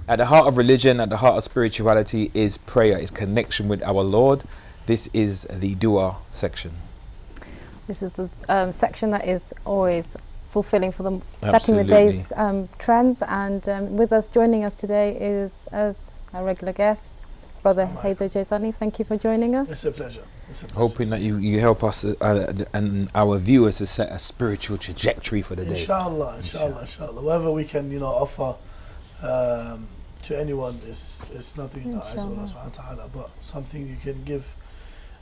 At the heart of religion, at the heart of spirituality is prayer, is connection with our Lord. This is the dua section. This is the section that is always fulfilling for them, setting Absolutely. the day's trends. And with us, joining us today is, as our regular guest, Brother Haider Jazani. Thank you for joining us. It's a pleasure. Hoping that you help us and our viewers to set a spiritual trajectory for the day. Inshallah. Whatever we can, offer to anyone is nothing as Allah subhanahu wa ta'ala, but something you can give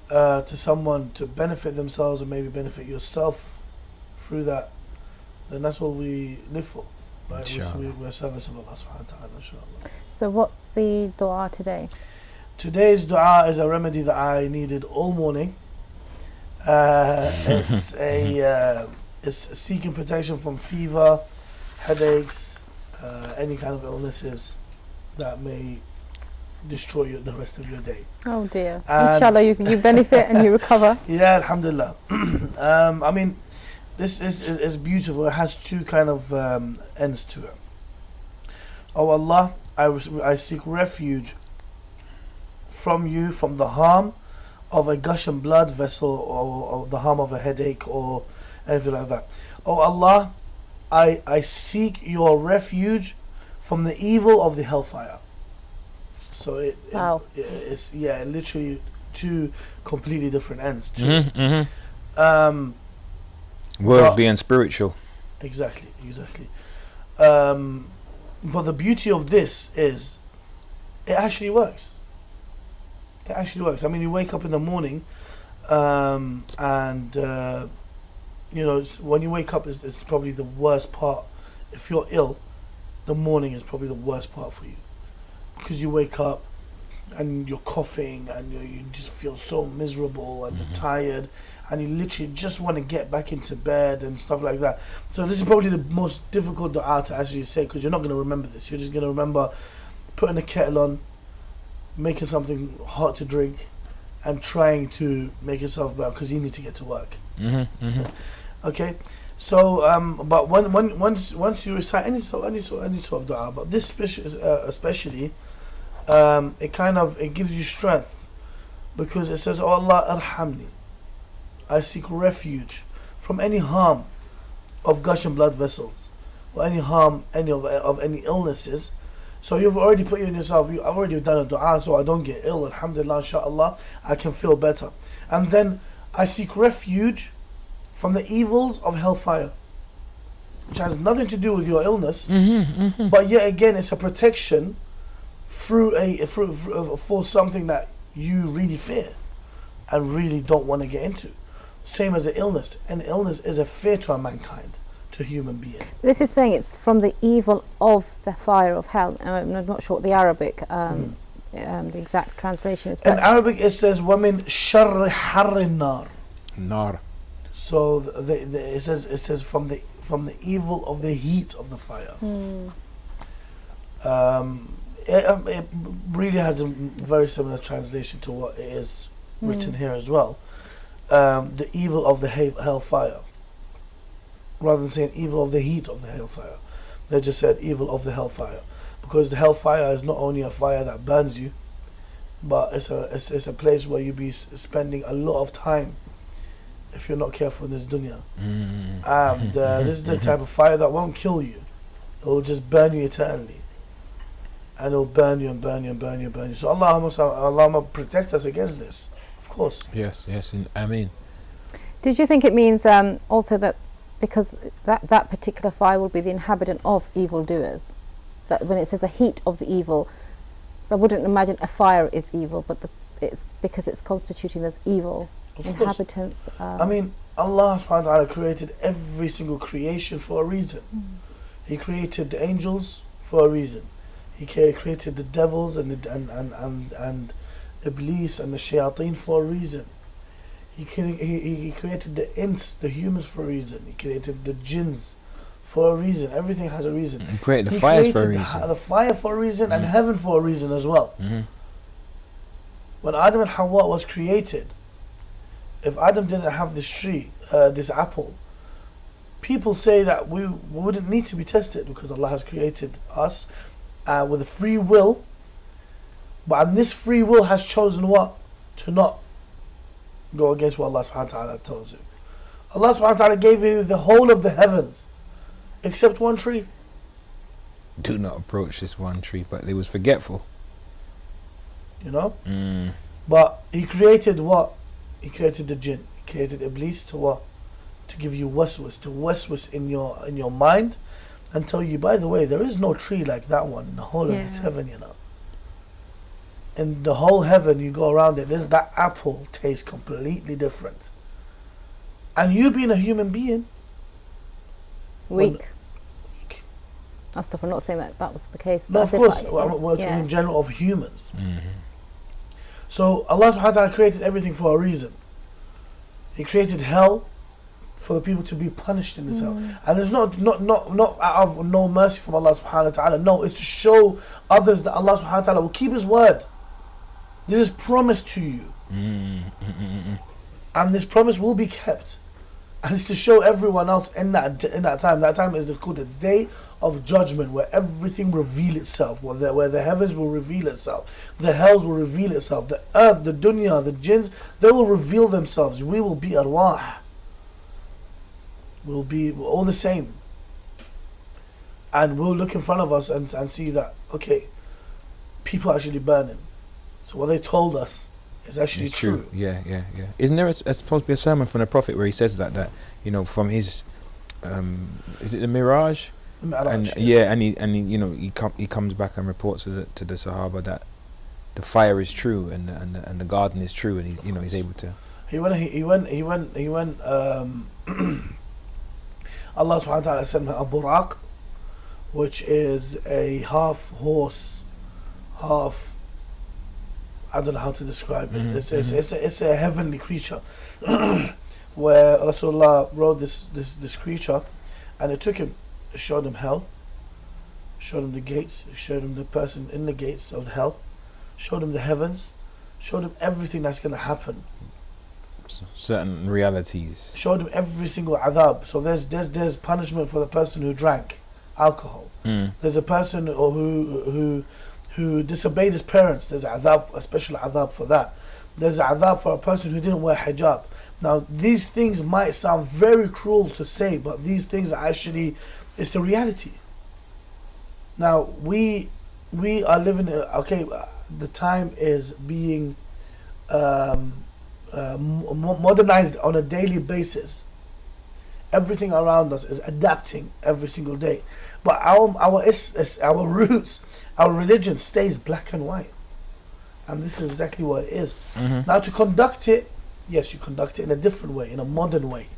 to someone to benefit themselves and maybe benefit yourself through that, then that's what we live for. Right? We're servants of Allah subhanahu wa ta'ala, inshallah. So what's the dua today? Today's dua is a remedy that I needed all morning. It's seeking protection from fever, headaches, any kind of illnesses that may destroy you the rest of your day. Oh dear. Inshallah you benefit and you recover. Yeah, alhamdulillah. I mean, this is beautiful. It has two kind of ends to it. Oh Allah, I seek refuge from you from the harm of a gush and blood vessel, or the harm of a headache or anything like that. Oh Allah, I seek your refuge from the evil of the hellfire. So it's literally two completely different ends to it. Worldly and spiritual. Exactly. But the beauty of this is it actually works. I mean, you wake up in the morning and when you wake up, it's probably the worst part. If you're ill, the morning is probably the worst part for you, because you wake up and you're coughing and you just feel so miserable and you're tired and you literally just want to get back into bed and stuff like that. So this is probably the most difficult dua to actually say, because you're not going to remember this. You're just going to remember putting a kettle on, making something hot to drink, and trying to make yourself better because you need to get to work. Okay, so but once you recite any sort of dua, but this especially, it gives you strength, because it says, "Oh Allah, arhamni." I seek refuge from any harm of gush and blood vessels, or any harm of any illnesses. So you've already put in yourself, I've already done a dua so I don't get ill. Alhamdulillah, inshallah, I can feel better. And then I seek refuge from the evils of hellfire, which has nothing to do with your illness, but yet again, it's a protection for something that you really fear and really don't want to get into. Same as an illness. An illness is a fear to mankind, to human being. This is saying it's from the evil of the fire of hell. I'm not sure what the Arabic, the exact translation is. In Arabic it says وَمِن شَرِّ حَرِّ النَّارِ. Nar. So it says from the evil of the heat of the fire. It really has a very similar translation to what it is written here as well. The evil of the hellfire, rather than saying evil of the heat of the hellfire, they just said evil of the hellfire, because the hellfire is not only a fire that burns you, but it's a place where you'll be spending a lot of time if you're not careful in this dunya. And this is the type of fire that won't kill you; it will just burn you eternally, and it will burn you and burn you and burn you and burn you. So Allah protect us against this. Of course. Yes, I mean. Did you think it means also that because that particular fire will be the inhabitant of evildoers, that when it says the heat of the evil, so I wouldn't imagine a fire is evil, but it's because it's constituting those evil inhabitants. I mean, Allah subhanahu wa ta'ala created every single creation for a reason. He created the angels for a reason. He created the devils and Iblis and the shayateen for a reason. He created the ins, the humans, for a reason. He created the jinns for a reason. Everything has a reason. He created the fires for a reason. The fire for a reason, and heaven for a reason as well. When Adam and Hawa was created, if Adam didn't have this tree, this apple, people say that we wouldn't need to be tested, because Allah has created us with a free will, but this free will has chosen what? To not go against what Allah subhanahu wa ta'ala tells you. Allah subhanahu wa ta'ala gave you the whole of the heavens, except one tree. Do not approach this one tree, but they was forgetful. You know? But He created what? He created the jinn. He created Iblis to what? To give you waswas in your mind, and tell you, by the way, there is no tree like that one in the whole of this heaven, you know. In the whole heaven, you go around it, that apple tastes completely different. And you being a human being, Weak. I'm not saying that was the case. But no, of course, we're talking in general of humans. So Allah subhanahu wa ta'ala created everything for a reason. He created hell for the people to be punished in this hell. And it's not out of no mercy from Allah subhanahu wa ta'ala. No, it's to show others that Allah subhanahu wa ta'ala will keep His word. This is promised to you. And this promise will be kept. And it's to show everyone else in that time. That time is called the day of judgment, where everything reveal itself, where the heavens will reveal itself, the hells will reveal itself, the earth, the dunya, the jinns, they will reveal themselves. We will be arwah. We'll be all the same. And we'll look in front of us and see that, okay, people are actually burning. So what they told us is actually true. Yeah. Isn't there supposed to be a sermon from the Prophet where he says that from his, is it the Miraj? And he comes back and reports to the Sahaba that the fire is true and the garden is true, and he's able to. He went. Allah subhanahu wa ta'ala sent him a buraq, which is a half horse, half, I don't know how to describe it. It's a heavenly creature, where Rasulullah rode this creature, and it took him, showed him hell, showed him the gates, showed him the person in the gates of hell, showed him the heavens, showed him everything that's going to happen. Certain realities. Showed him every single adhab. So there's punishment for the person who drank alcohol. There's a person who disobeyed his parents. There's a special adhab for that. There's a adhab for a person who didn't wear hijab. Now these things might sound very cruel to say, but these things are actually, it's the reality. Now we are living. The time is being modernized on a daily basis. Everything around us is adapting every single day, but our roots, our religion stays black and white, and this is exactly what it is. Now to conduct it, yes, you conduct it in a different way, in a modern way,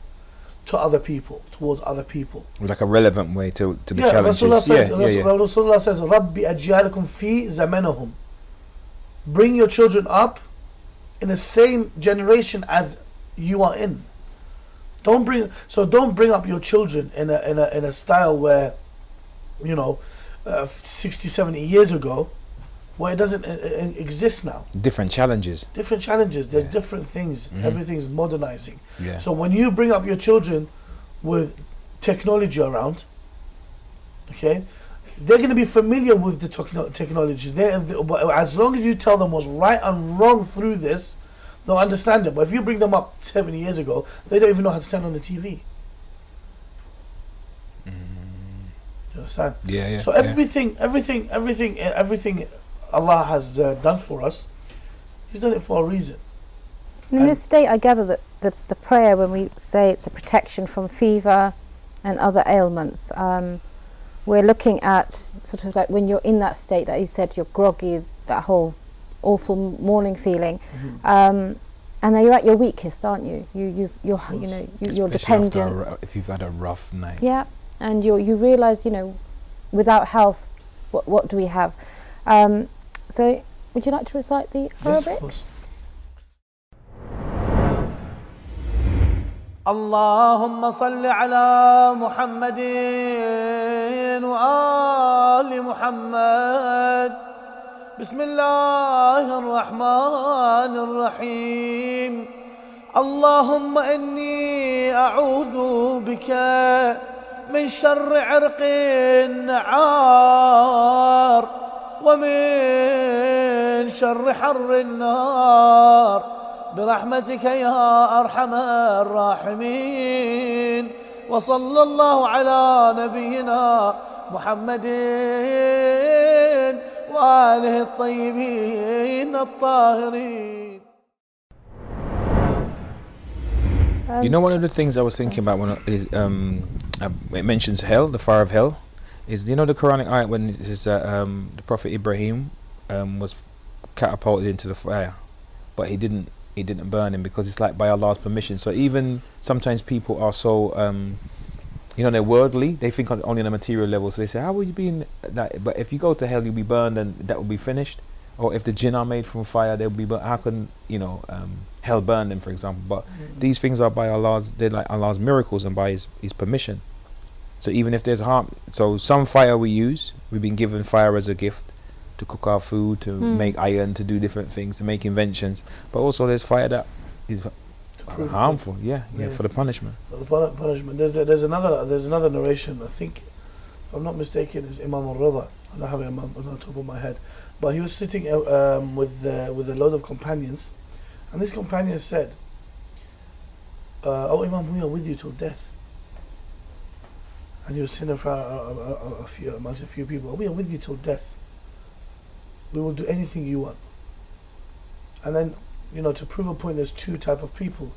to other people, towards other people, like a relevant way to the challenges. Rasulullah says, "Rabbi ajyalakum fi zamanahum." Bring your children up in the same generation as you are in. Don't bring up your children in a style where, 60, 70 years ago, where it doesn't exist now. Different challenges. There's different things. Everything's modernizing. Yeah. So when you bring up your children with technology around, okay, they're going to be familiar with the technology. But as long as you tell them what's right and wrong through this, they'll understand it. But if you bring them up 70 years ago, they don't even know how to turn on the TV. You understand? Yeah. So everything Allah has done for us, He's done it for a reason. In this state, I gather that the prayer, when we say it's a protection from fever and other ailments, we're looking at sort of like when you're in that state that you said you're groggy, that whole awful morning feeling, and then you're at your weakest, aren't you? You're dependent. If you've had a rough night. Yeah, and you realise, without health, what do we have? So, would you like to recite the Arabic? Yes, of course. اللهم صل على محمد وآل محمد بسم الله الرحمن الرحيم اللهم إني أعوذ بك من شر عرق النعار ومن شر حر النار برحمتك يا أرحم الراحمين. وصلى الله على نبينا محمد وآله الطيبين الطاهرين. You know, one of the things I was thinking about when it mentions hell, the fire of hell, is, you know, the Quranic ayat when it says that the Prophet Ibrahim was catapulted into the fire, but he didn't burn him, because it's like by Allah's permission. So even sometimes people are so they're worldly, they think only on a material level, so they say, how will you be in that? But if you go to hell, you'll be burned and that will be finished. Or if the jinn are made from fire, they'll be burned. How can hell burn them, for example? But these things are by they're like Allah's miracles and by his permission. So even if there's harm, so some fire we've been given fire as a gift to cook our food, to make iron, to do different things, to make inventions. But also there's fire that is harmful, for the punishment. For the punishment. There's another narration, I think, if I'm not mistaken, is Imam al-Rida. I don't have it on the top of my head. But he was sitting with a load of companions, and this companion said, "Oh Imam, we are with you till death." And he was sitting for amongst a few people. "We are with you till death. We will do anything you want." And then, to prove a point, there's two type of people.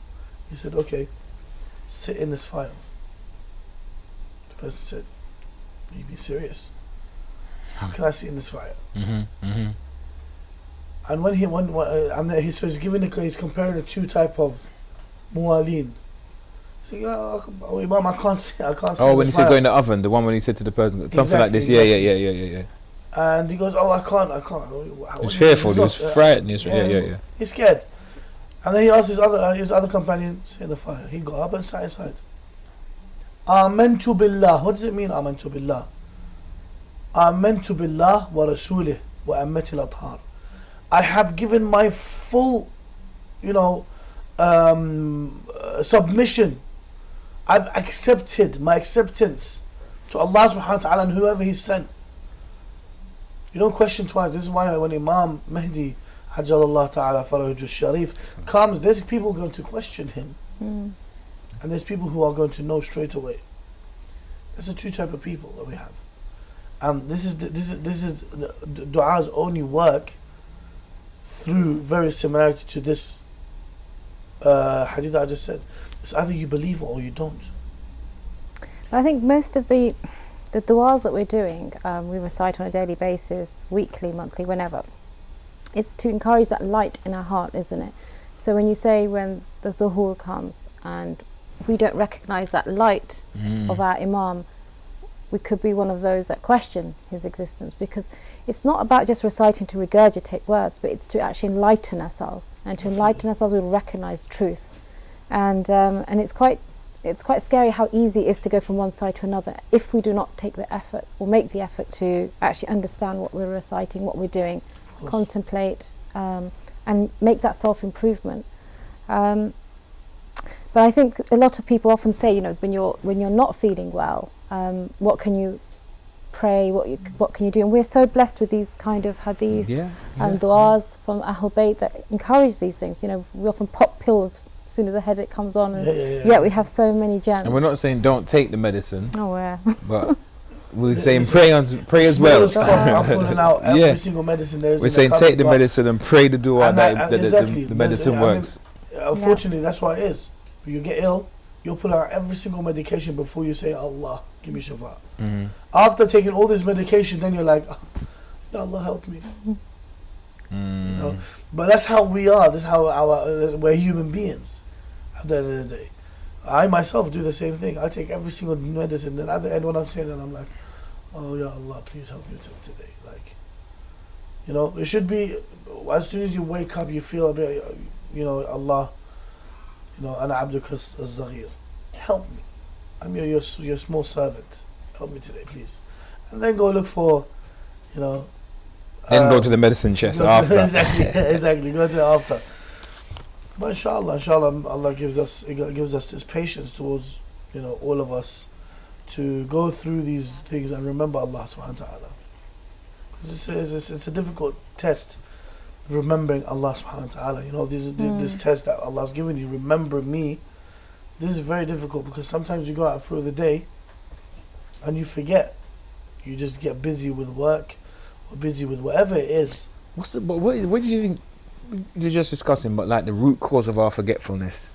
He said, "Okay, sit in this fire." The person said, "Are you being serious? How can I sit in this fire?" And when he's giving he's comparing the two type of mu'alin. So Imam, I can't sit. Oh, when he said go in the oven, the one when he said to the person something like this, yeah. And he goes, "Oh, I can't." He's fearful. He was frightened. Yeah. He's scared. And then he asked his other companion, sit in the fire. He got up and sat inside. Amantu billah. What does it mean, amantu billah? Amantu billah wa rasulih wa ammatil athar. I have given my full, submission. I've accepted my acceptance to Allah subhanahu wa ta'ala and whoever He sent. You don't question twice. This is why when Imam Mahdi Hajjalallah ta'ala Farajul Sharif comes, there's people going to question him. And there's people who are going to know straight away. There's the two type of people that we have. This is du'a's only work through very similarity to this hadith that I just said. It's either you believe or you don't. I think most of the du'as that we're doing, we recite on a daily basis, weekly, monthly, whenever. It's to encourage that light in our heart, isn't it? So when you say when the zuhur comes and we don't recognize that light of our Imam, we could be one of those that question his existence, because it's not about just reciting to regurgitate words, but it's to actually enlighten ourselves, and to enlighten ourselves we'll recognize truth. And it's quite scary how easy it is to go from one side to another if we do not take the effort or make the effort to actually understand what we're reciting, what we're doing, contemplate, and make that self-improvement. But I think a lot of people often say, when you're not feeling well, what can you pray? What can you do? And we're so blessed with these kind of hadith and du'as from Ahl Bayt that encourage these things. We often pop pills as soon as a headache comes on, and yet we have so many gems. And we're not saying don't take the medicine. Oh, yeah. But we're saying pray as well. I'm pulling out every single medicine there is. We're saying take the medicine and pray the dua that the medicine works. Unfortunately, that's what it is. When you get ill, you'll pull out every single medication before you say, "Allah, give me shifa." After taking all this medication, then you're like, "Ya Allah, help me." But that's how we are. That's how we're human beings. At the end of the day, I myself do the same thing. I take every single medicine. Then at the end, when I'm saying it, I'm like, "Oh Ya Allah, please help me today." It should be as soon as you wake up, you feel a bit, Allah, ana abduka az-zaghir, help me. I'm your small servant. Help me today, please. And then go look for, Then go to the medicine chest after. Exactly. Go to it after. But inshallah, Allah gives us this patience towards, all of us, to go through these things and remember Allah subhanahu wa ta'ala. Because it's a difficult test, remembering Allah subhanahu wa ta'ala. You know, this test that Allah's given you, remember me. This is very difficult because sometimes you go out through the day and you forget. You just get busy with work or busy with whatever it is. What do you think you're just discussing, but like the root cause of our forgetfulness?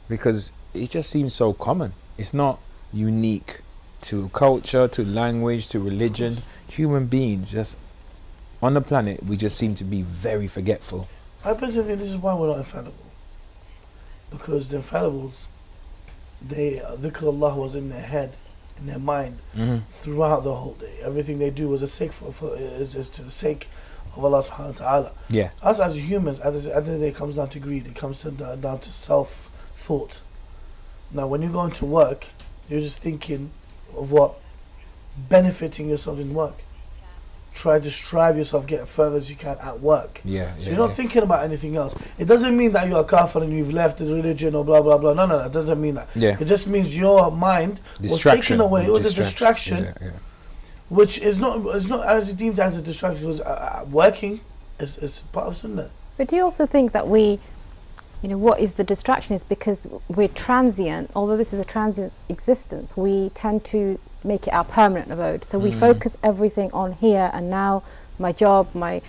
Because it just seems so common. It's not unique to culture, to language, to religion. Human beings, just on the planet, we just seem to be very forgetful. I personally think this is why we're not infallible. Because the infallibles, dhikr Allah was in their head, in their mind, throughout the whole day. Everything they do was is to the sake of Allah subhanahu wa ta'ala. Yeah. Us as humans, at the end of the day, it comes down to greed. It comes down to self-thought. Now, when you go into work, you're just thinking of what? Benefiting yourself in work. Try to strive yourself, get as further as you can at work. So you're not thinking about anything else. It doesn't mean that you're a kafir and you've left the religion or blah blah blah. No, it doesn't mean that. It just means your mind was taken away. It was a distraction, which is not as deemed as a distraction, because working is part of sunnah. But do you also think that what is the distraction is because we're transient, although this is a transient existence, we tend to make it our permanent abode. So we focus everything on here and now, my job, my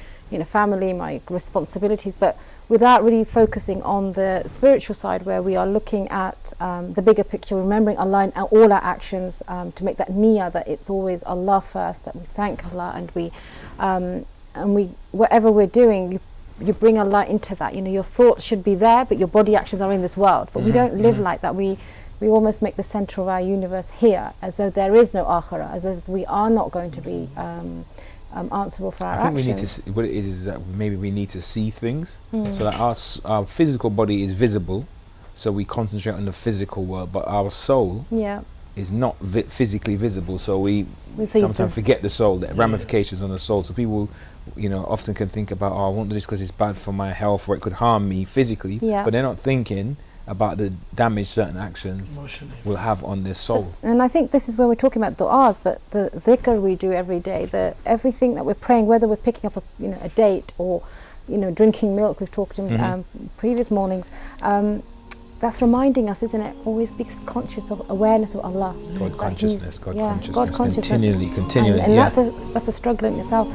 family, my responsibilities, but without really focusing on the spiritual side, where we are looking at the bigger picture, remembering Allah in all our actions, to make that niyyah that it's always Allah first, that we thank Allah, and we whatever we're doing, you bring Allah into that. Your thoughts should be there, but your body actions are in this world. But we don't live like that. We almost make the center of our universe here, as though there is no akhirah, as though we are not going to be answerable for our actions. I think we need to see, what it is that maybe we need to see things. So that our physical body is visible, so we concentrate on the physical world, but our soul is not physically visible, so we sometimes forget the soul, the ramifications on the soul. So people often can think about, I won't do this because it's bad for my health, or it could harm me physically, but they're not thinking about the damage certain actions will have on their soul. And I think this is where we're talking about du'as, but the dhikr we do every day, everything that we're praying, whether we're picking up a date or drinking milk, we've talked in previous mornings, that's reminding us, isn't it? Always be conscious of awareness of Allah. God consciousness, continually. And that's a struggle in itself.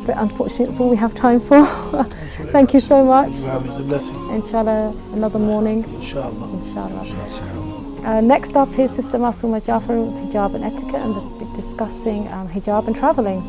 But unfortunately, that's all we have time for. Thank you so much. It's a blessing. Inshallah, another morning. Inshallah. Next up is Sister Masuma Jafar with hijab and etiquette, and they'll be discussing hijab and travelling.